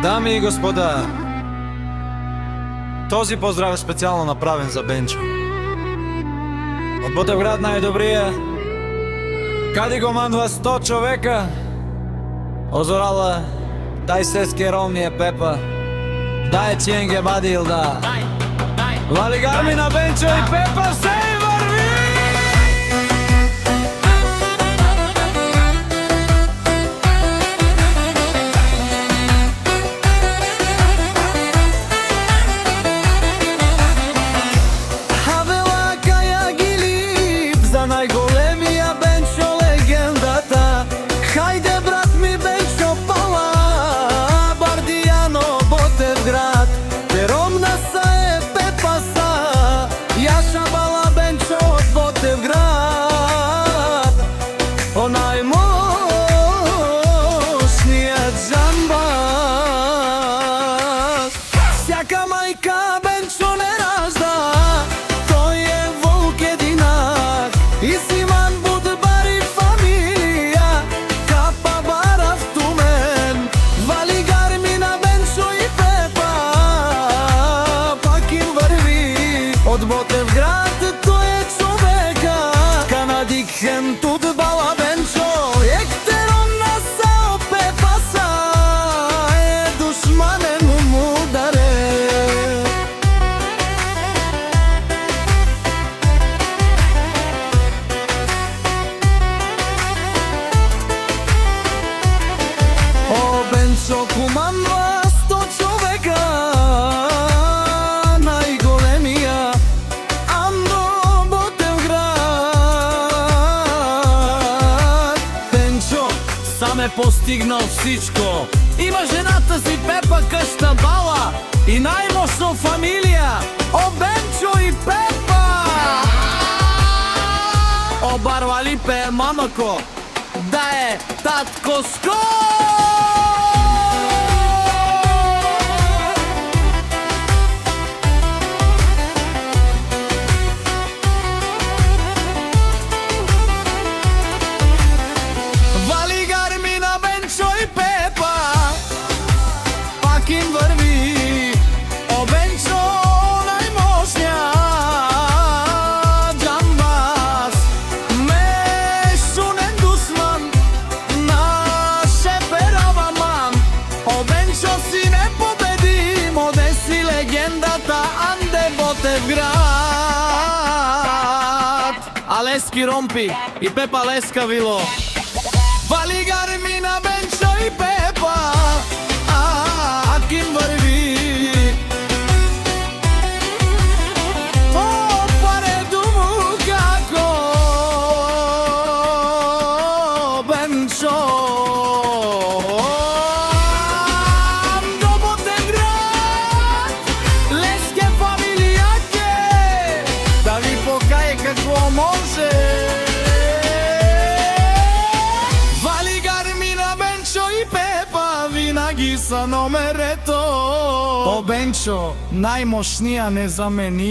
Дами и господа, този поздрав е специјално направен за Бенчо. Од Ботевград најдобрија, кади го мандва 100 човека, озорала, дај сеске ромнije Пепа, дај Ченге Бадилда, вали гарми на Бенчо и Пепа, се върви! Најголемија Бенчо легендата, хајде брат ми Бенчо пала, Бардијано Ботевград, Теромна са е Пепа са, Јаша бала Бенчо од Ботевград, онај мощниот џамбаз. Сјака мајка Бенчо не ражда, тој е волк единак, и Симан Будбар и фамилија, капа барав тумен, вали гарми на Бенчо и Пепа, пак им врви од Ботевград, тој е човека, канадикхен тут бала Бенчо, ектерона са о Пепа са, е душманен мударе. Бенчо командва 100 човека, најголемија Андо Ботевград. Бенчо сам е постигнал всичко, има жената си Пепа къща бала и најмощно фамилија, о Бенчо и Пепа. Обарвали пе мамако, да е татко ско. Върви, о Бенчо најмощниот џамбаз, мешунен душман, наше пераваман, о Бенчо си непобедим, одеси легендата Анде Ботевград. Алески ромпи и Пепа лескавило, вали гарми на Бенчо и Пепа, им върви. О, пареду му како Бенчо, до Ботевград, леске фамилија ке, да ви покаже какво може. Вали гарми на Бенчо и Пепа, винаги са номер ето. О Бенчо, најмощнија незаменим.